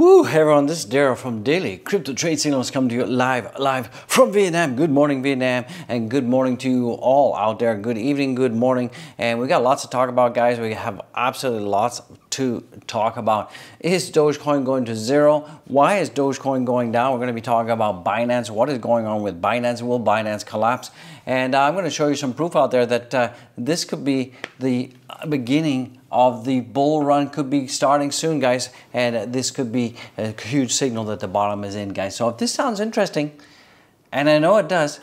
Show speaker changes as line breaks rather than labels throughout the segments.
Woo, hey everyone, this is Daryl from Daily Crypto Trade Signals coming to you live from Vietnam. Good morning, Vietnam, and good morning to you all out there. Good evening, good morning, and we got lots to talk about, guys. We have absolutely lots to talk about. Is Dogecoin going to zero? Why is Dogecoin going down? We're going to be talking about Binance. What is going on with Binance? Will Binance collapse? And I'm going to show you some proof out there that this could be the beginning of the bull run. Could be starting soon, guys, and this could be a huge signal that the bottom is in, guys. So if this sounds interesting, and I know it does,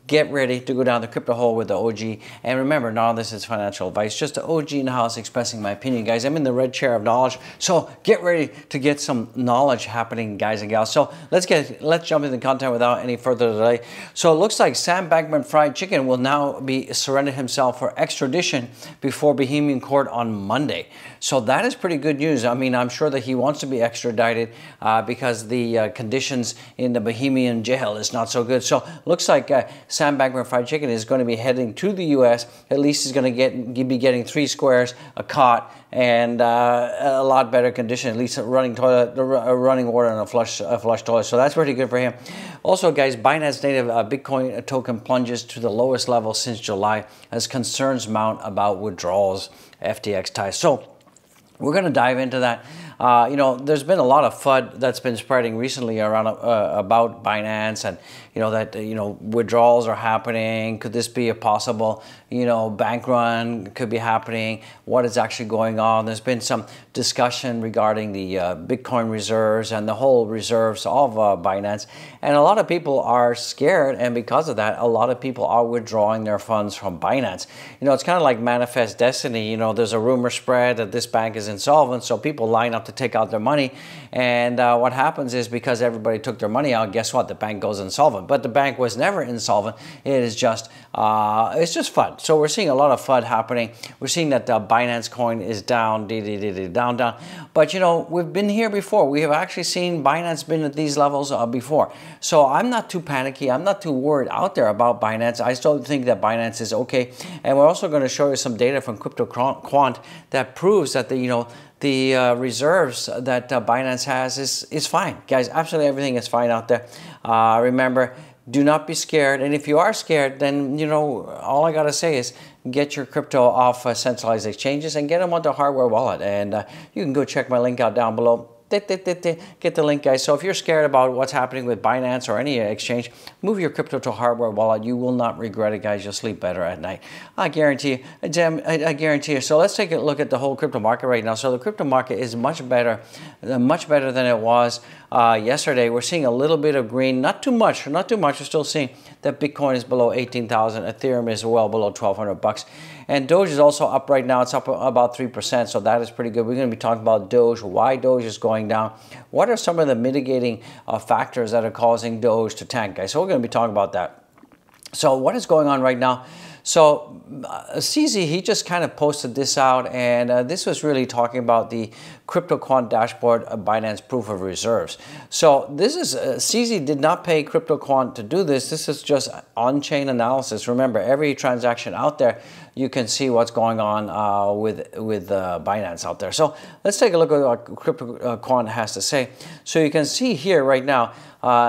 get ready to go down the crypto hole with the OG. And remember, none of this is financial advice, just the OG in the house expressing my opinion, guys. I'm in the red chair of knowledge, so get ready to get some knowledge happening, guys and gals. So let's jump into the content without any further delay. So it looks like Sam Bankman-Fried Chicken will now be surrendered himself for extradition before Bahamian court on Monday. So that is pretty good news. I mean, I'm sure that he wants to be extradited because the conditions in the Bahamian jail is not so good. So looks like Sam Bankman-Fried Chicken is going to be heading to the U.S. At least he's going to be getting 3 squares, a cot, and a lot better condition. At least a running toilet, running water, and a flush toilet. So that's pretty good for him. Also, guys, Binance native Bitcoin token plunges to the lowest level since July as concerns mount about withdrawals, FTX ties. So we're going to dive into that. You know, there's been a lot of FUD that's been spreading recently around about Binance, and that withdrawals are happening. Could this be a possible bank run? Could be happening. What is actually going on? There's been some discussion regarding the Bitcoin reserves and the whole reserves of Binance, and a lot of people are scared, and because of that, a lot of people are withdrawing their funds from Binance. It's kind of like manifest destiny. There's a rumor spread that this bank is insolvent, so people line up to take out their money, and what happens is, because everybody took their money out, guess what? The bank goes insolvent. But the bank was never insolvent. It is just it's just FUD. So we're seeing a lot of FUD happening. We're seeing that Binance coin is down, down. But we've been here before. We have actually seen Binance been at these levels before. So I'm not too panicky. I'm not too worried out there about Binance. I still think that Binance is okay. And we're also going to show you some data from Crypto Quant that proves that the reserves that Binance has is fine. Guys, absolutely everything is fine out there. Remember, do not be scared. And if you are scared, then, all I got to say is get your crypto off centralized exchanges and get them onto a hardware wallet. And you can go check my link out down below. Get the link, guys. So if you're scared about what's happening with Binance or any exchange, move your crypto to a hardware wallet. You will not regret it, guys. You'll sleep better at night. I guarantee you. I guarantee you. So let's take a look at the whole crypto market right now. So the crypto market is much better than it was yesterday. We're seeing a little bit of green, not too much. We're still seeing that Bitcoin is below 18,000. Ethereum is well below 1,200 bucks. And Doge is also up right now. It's up about 3%, so that is pretty good. We're going to be talking about Doge, why Doge is going down. What are some of the mitigating factors that are causing Doge to tank, guys? So we're going to be talking about that. So what is going on right now? So CZ, he just kind of posted this out, and this was really talking about the Crypto Quant dashboard of Binance proof of reserves. So this is, CZ did not pay Crypto Quant to do this. This is just on-chain analysis. Remember, every transaction out there, you can see what's going on with Binance out there. So let's take a look at what Crypto Quant has to say. So you can see here right now,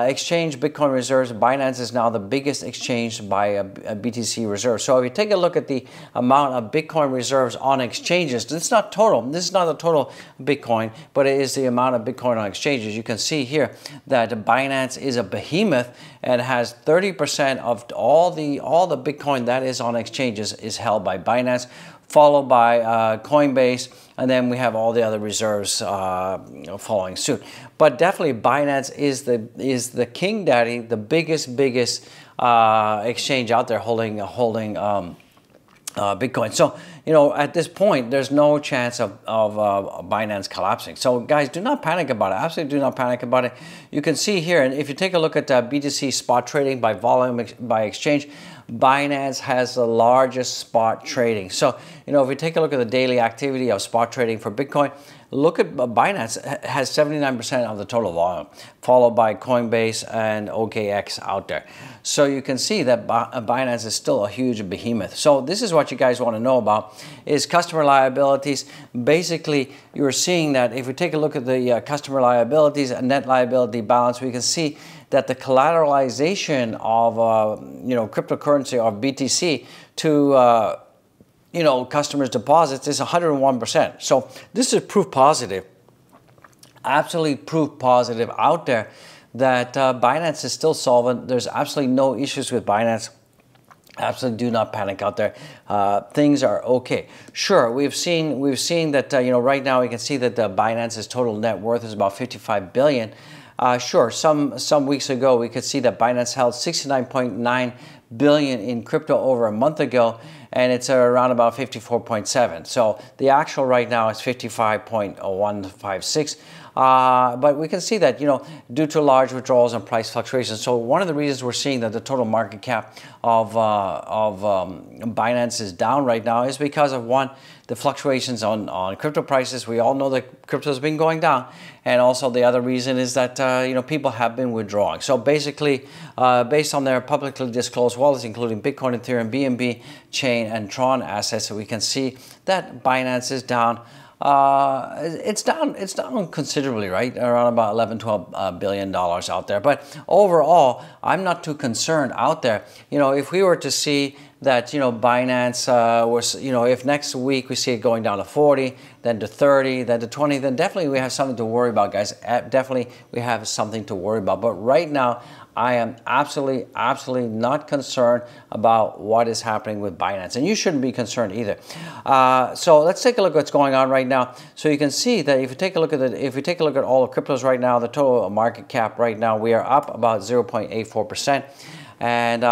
exchange Bitcoin reserves. Binance is now the biggest exchange by BTC reserves. So if you take a look at the amount of Bitcoin reserves on exchanges, this is not total. This is not the total Bitcoin, but it is the amount of Bitcoin on exchanges. You can see here that Binance is a behemoth and has 30% of all the Bitcoin that is on exchanges is held by Binance, followed by Coinbase, and then we have all the other reserves following suit. But definitely Binance is the king daddy, the biggest exchange out there holding Bitcoin. So at this point, there's no chance of Binance collapsing. So guys, do not panic about it. Absolutely do not panic about it. You can see here, and if you take a look at BTC spot trading by volume by exchange, Binance has the largest spot trading. So, you know, if we take a look at the daily activity of spot trading for Bitcoin, look at Binance has 79% of the total volume, followed by Coinbase and OKX out there. So you can see that Binance is still a huge behemoth. So this is what you guys want to know about, is customer liabilities. Basically, you're seeing that if we take a look at the customer liabilities and net liability balance, we can see that the collateralization of you know, cryptocurrency or BTC to you know, customers' deposits is 101%. So this is proof positive, absolutely proof positive out there that Binance is still solvent. There's absolutely no issues with Binance. Absolutely do not panic out there. Things are okay. Sure, we've seen that you know, right now we can see that Binance's total net worth is about 55 billion. Sure, some weeks ago we could see that Binance held 69.9 billion in crypto over a month ago, and it's around about 54.7. So the actual right now is 55.156. But we can see that, you know, due to large withdrawals and price fluctuations. So one of the reasons we're seeing that the total market cap of Binance is down right now is because of, one, the fluctuations on crypto prices. We all know that crypto has been going down, and also the other reason is that you know, people have been withdrawing. So basically, based on their publicly disclosed wallets, including Bitcoin, Ethereum, BNB, Chain, and Tron assets, we can see that Binance is down. It's down considerably, right? Around about 11-12 billion dollars out there. But overall, I'm not too concerned out there. You know, if we were to see that, you know, Binance was, you know, if next week we see it going down to 40, then to 30, then to 20, then definitely we have something to worry about, guys. Definitely we have something to worry about. But right now, I am absolutely not concerned about what is happening with Binance, and you shouldn't be concerned either. So let's take a look at what's going on right now. So you can see that if you take a look at all the cryptos right now, the total market cap right now, we are up about 0.84%. And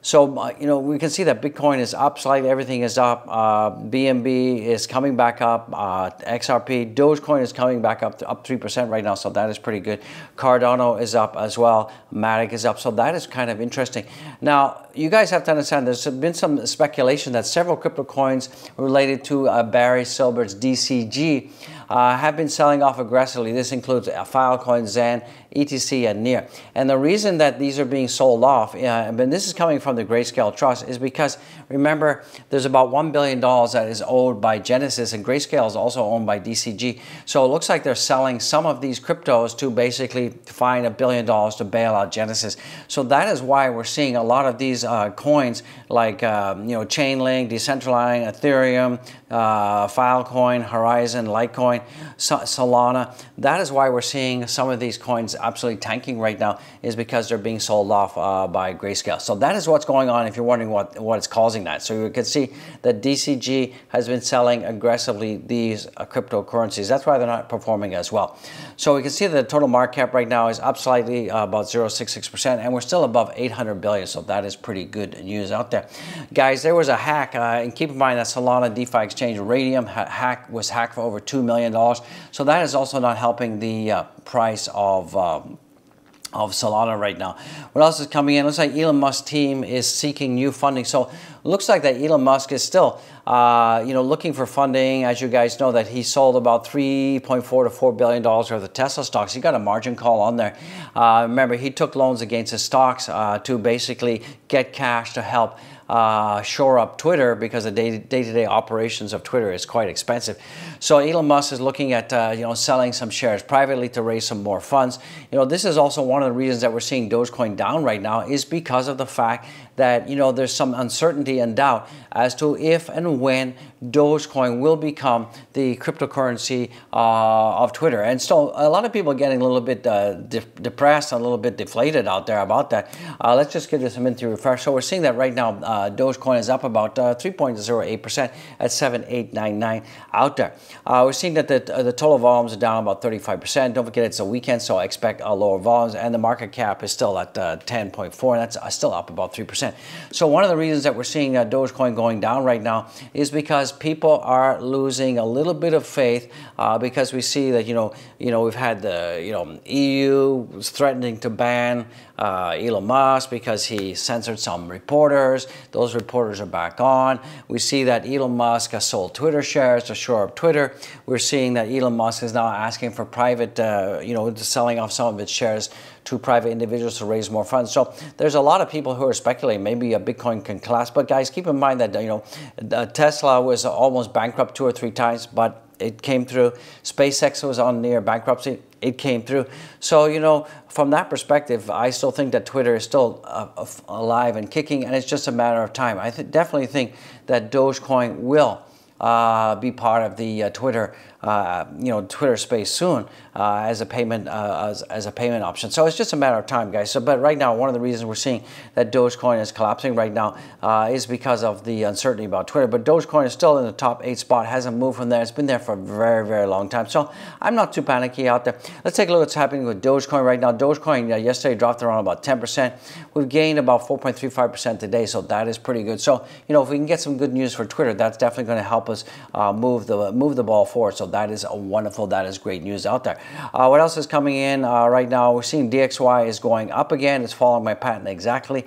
so, you know, we can see that Bitcoin is up slightly, everything is up, BNB is coming back up, XRP, Dogecoin is coming back up 3% right now, so that is pretty good. Cardano is up as well, Matic is up, so that is kind of interesting. Now, you guys have to understand, there's been some speculation that several crypto coins related to Barry Silbert's DCG have been selling off aggressively. This includes Filecoin, Zen, ETC, and Near. And the reason that these are being sold off, and this is coming from the Grayscale Trust, is because, remember, there's about $1 billion that is owed by Genesis, and Grayscale is also owned by DCG. So it looks like they're selling some of these cryptos to basically find $1 billion to bail out Genesis. So that is why we're seeing a lot of these coins like, you know, Chainlink, Decentraland, Ethereum, Filecoin, Horizon, Litecoin, Solana. That is why we're seeing some of these coins absolutely tanking right now, is because they're being sold off by Grayscale. So that is what's going on if you're wondering what is causing that. So you can see that DCG has been selling aggressively these cryptocurrencies. That's why they're not performing as well. So we can see that the total market cap right now is up slightly, about 0.66%, and we're still above 800 billion. So that is pretty good news out there. Guys, there was a hack, and keep in mind that Solana DeFi exchange Radium was hacked for over $2 million. So that is also not helping the price of Solana right now. What else is coming in? Looks like Elon Musk's team is seeking new funding. So it looks like that Elon Musk is still, you know, looking for funding. As you guys know, that he sold about $3.4 to $4 billion worth of Tesla stocks. He got a margin call on there. Remember, he took loans against his stocks to basically get cash to help shore up Twitter, because the day-to-day operations of Twitter is quite expensive. So Elon Musk is looking at you know, selling some shares privately to raise some more funds. You know, this is also one of the reasons that we're seeing Dogecoin down right now, is because of the fact that, you know, there's some uncertainty and doubt as to if and when Dogecoin will become the cryptocurrency of Twitter. And so a lot of people are getting a little bit depressed and a little bit deflated out there about that. Let's just give this a minute to refresh. So we're seeing that right now Dogecoin is up about 3.08% at 7,899 out there. We're seeing that the total volumes are down about 35%. Don't forget, it's a weekend, so I expect lower volumes, and the market cap is still at 10.4, and that's still up about 3%. So one of the reasons that we're seeing Dogecoin going down right now is because because people are losing a little bit of faith because we see that we've had the EU threatening to ban Elon Musk because he censored some reporters. Those reporters are back on. We see that Elon Musk has sold Twitter shares to shore up Twitter. We're seeing that Elon Musk is now asking for private, selling off some of its shares to private individuals to raise more funds. So there's a lot of people who are speculating maybe a Bitcoin can collapse. But guys, keep in mind that Tesla was almost bankrupt 2 or 3 times, but it came through. SpaceX was on near bankruptcy. It came through. So, from that perspective, I still think that Twitter is still alive and kicking, and it's just a matter of time. I definitely think that Dogecoin will be part of the Twitter space soon as a payment option. So it's just a matter of time, guys. So, but right now, one of the reasons we're seeing that Dogecoin is collapsing right now is because of the uncertainty about Twitter. But Dogecoin is still in the top 8 spot, hasn't moved from there. It's been there for a very, very long time. So I'm not too panicky out there. Let's take a look at what's happening with Dogecoin right now. Dogecoin yesterday dropped around about 10%. We've gained about 4.35% today, so that is pretty good. So if we can get some good news for Twitter, that's definitely going to help us move the ball forward. So that is that is great news out there. What else is coming in right now? We're seeing DXY is going up again. It's following my pattern exactly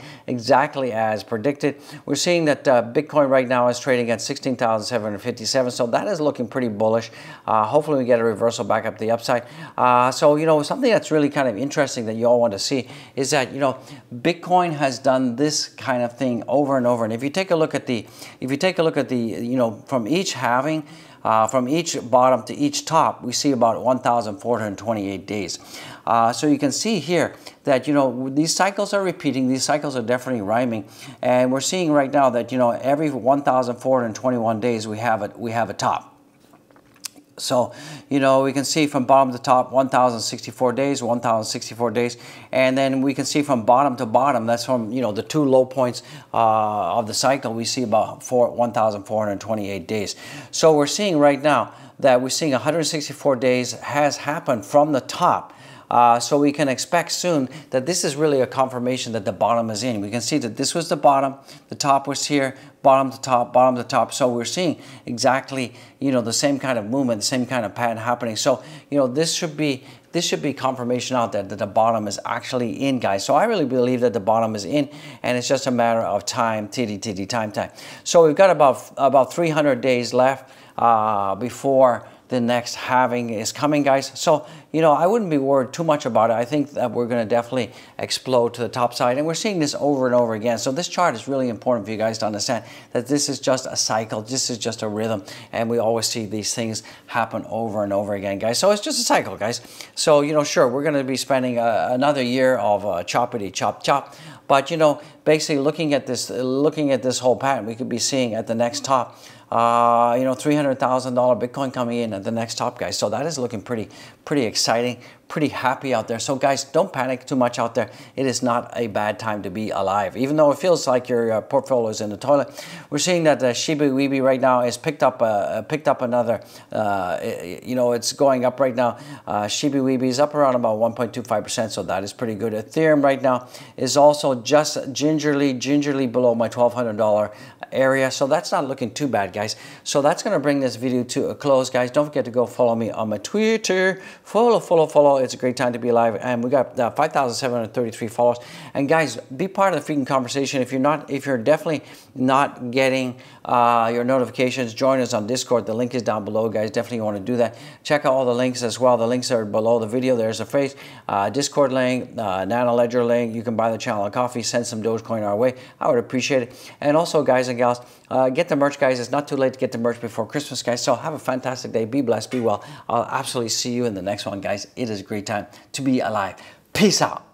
as predicted. We're seeing that Bitcoin right now is trading at 16,757. So that is looking pretty bullish. Hopefully we get a reversal back up the upside. Something that's really kind of interesting that you all want to see is that Bitcoin has done this kind of thing over and over. And if you take a look at the from each halving, from each bottom to each top, we see about 1,428 days. So you can see here that these cycles are repeating. These cycles are definitely rhyming, and we're seeing right now that every 1,421 days we have a top. So, we can see from bottom to top 1,064 days, 1,064 days. And then we can see from bottom to bottom, that's from, the 2 low points of the cycle, we see about 1,428 days. So we're seeing right now that we're seeing 164 days has happened from the top. So we can expect soon that this is really a confirmation that the bottom is in. We can see that this was the bottom, the top was here, bottom to top, bottom to top. So we're seeing exactly, the same kind of movement, the same kind of pattern happening. So, this should be confirmation out there that the bottom is actually in, guys. So I really believe that the bottom is in, and it's just a matter of time, time. So we've got about 300 days left before the next halving is coming, guys. So, I wouldn't be worried too much about it. I think that we're going to definitely explode to the top side, and we're seeing this over and over again. So this chart is really important for you guys to understand that this is just a cycle. This is just a rhythm, and we always see these things happen over and over again, guys. So it's just a cycle, guys. So, sure, we're going to be spending another year of choppity chop. But, basically looking at this whole pattern, we could be seeing at the next top, $300,000 Bitcoin coming in at the next top, guys. So that is looking pretty exciting, pretty happy out there. So guys, don't panic too much out there. It is not a bad time to be alive, even though it feels like your portfolio is in the toilet. We're seeing that Shiba Weeby right now is picked up another. It's going up right now. Shiba Weeby is up around about 1.25%, so that is pretty good. Ethereum right now is also just gingerly below my $1,200 area, so that's not looking too bad, guys. So that's going to bring this video to a close, guys. Don't forget to go follow me on my Twitter. Follow. It's a great time to be alive, and we got 5,733 followers. And guys, be part of the freaking conversation. If you're definitely not getting your notifications, join us on Discord. The link is down below, guys. Definitely want to do that. Check out all the links as well. The links are below the video. There's a face, Discord link, Nano Ledger link. You can buy the channel a coffee, send some Dogecoin our way. I would appreciate it. And also, guys and gals, get the merch, guys. It's not too late to get the merch before Christmas, guys. So have a fantastic day. Be blessed. Be well. I'll absolutely see you in the next one, guys. It is a great time to be alive. Peace out.